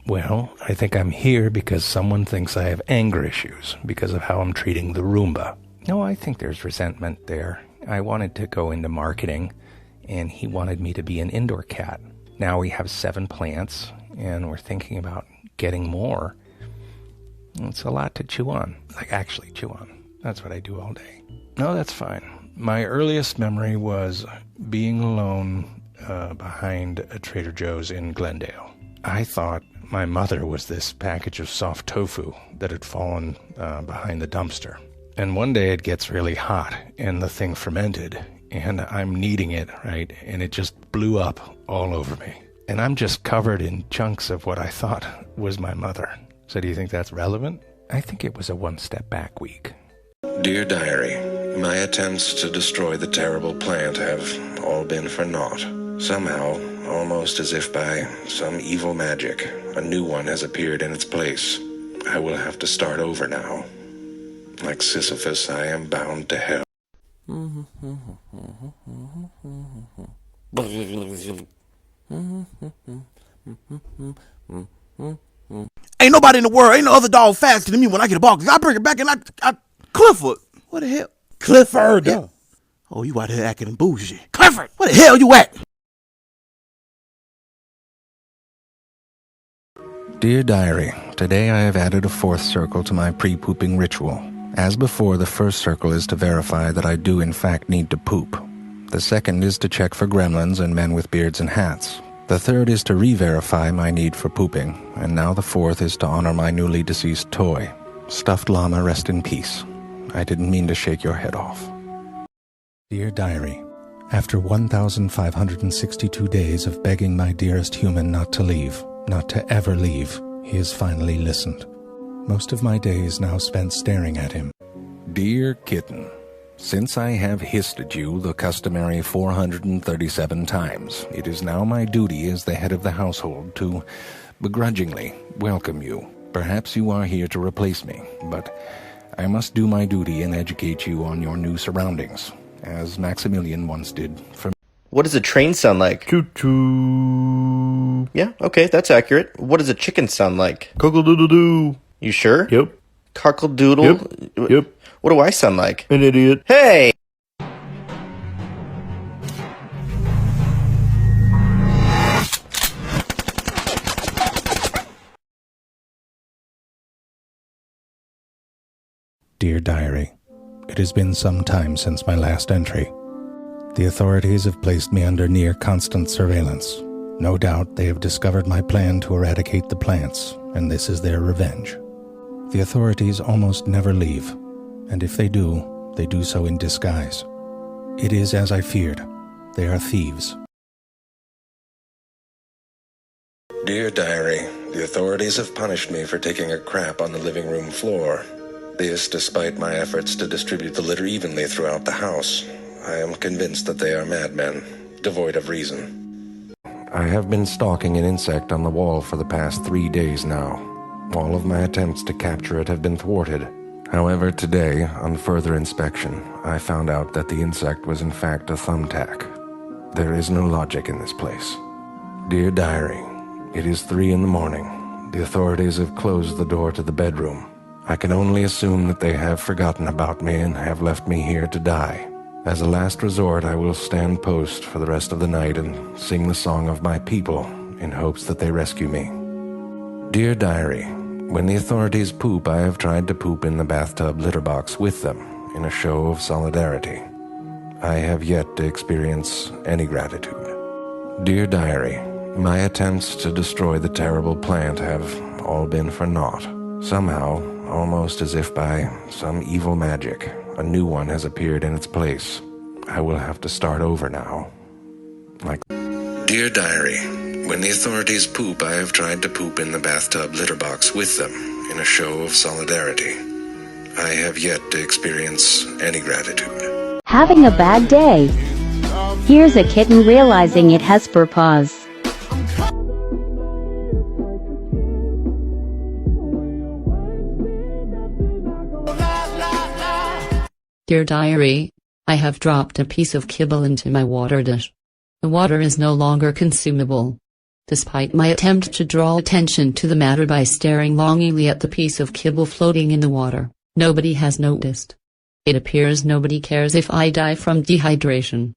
Well, I think I'm here because someone thinks I have anger issues because of how I'm treating the Roomba. No, I think there's resentment there. I wanted to go into marketing, and he wanted me to be an indoor cat. Now we have 7 plants, and we're thinking about getting more. It's a lot to chew on. Like, actually chew on. That's what I do all day. No, that's fine. My earliest memory was being alone behind a Trader Joe's in Glendale. I thought my mother was this package of soft tofu that had fallen behind the dumpster. And one day it gets really hot, and the thing fermented, and I'm kneading it, right? And it just blew up all over me. And I'm just covered in chunks of what I thought was my mother. So do you think that's relevant? I think it was a one-step back week. Dear Diary, my attempts to destroy the terrible plant have all been for naught. Somehow, almost as if by some evil magic, a new one has appeared in its place. I will have to start over now. Like Sisyphus, I am bound to hell. Ain't nobody in the world, ain't no other dog faster than me when I get a ball. Cause I bring it back and I Clifford. What the hell? Clifford. Yeah. Oh, you out here acting bougie. Clifford, where the hell you at? Dear Diary, today I have added a 4th circle to my pre-pooping ritual. As before, the first circle is to verify that I do in fact need to poop. The second is to check for gremlins and men with beards and hats. The third is to re-verify my need for pooping, and now the 4th is to honor my newly deceased toy. Stuffed llama, rest in peace. I didn't mean to shake your head off. Dear Diary, after 1,562 days of begging my dearest human not to leave, not to ever leave, he has finally listened. Most of my days now spent staring at him. Dear Kitten, since I have hissed at you the customary 437 times, it is now my duty as the head of the household to begrudgingly welcome you. Perhaps you are here to replace me, but I must do my duty and educate you on your new surroundings, as Maximilian once did for me. What does a train sound like? Choo-choo. Yeah, okay, that's accurate. What does a chicken sound like? Cockle-doodle-doo. You sure? Yep. Cockle-doodle? Yep. What do I sound like? An idiot. Hey! Dear Diary, it has been some time since my last entry. The authorities have placed me under near constant surveillance. No doubt they have discovered my plan to eradicate the plants, and this is their revenge. The authorities almost never leave, and if they do so in disguise. It is as I feared. They are thieves. Dear Diary, the authorities have punished me for taking a crap on the living room floor. This despite my efforts to distribute the litter evenly throughout the house. I am convinced that they are madmen, devoid of reason. I have been stalking an insect on the wall for the past 3 days now. All of my attempts to capture it have been thwarted. However, today, on further inspection, I found out that the insect was in fact a thumbtack. There is no logic in this place. Dear Diary, it is 3 in the morning. The authorities have closed the door to the bedroom. I can only assume that they have forgotten about me and have left me here to die. As a last resort, I will stand post for the rest of the night and sing the song of my people in hopes that they rescue me. Dear Diary, when the authorities poop, I have tried to poop in the bathtub litter box with them in a show of solidarity. I have yet to experience any gratitude. Dear Diary, my attempts to destroy the terrible plant have all been for naught. Somehow, almost as if by some evil magic, a new one has appeared in its place. I will have to start over now. Dear Diary, when the authorities poop, I have tried to poop in the bathtub litter box with them in a show of solidarity. I have yet to experience any gratitude. Having a bad day. Here's a kitten realizing it has purpose. Dear Diary, I have dropped a piece of kibble into my water dish. The water is no longer consumable. Despite my attempt to draw attention to the matter by staring longingly at the piece of kibble floating in the water, nobody has noticed. It appears nobody cares if I die from dehydration.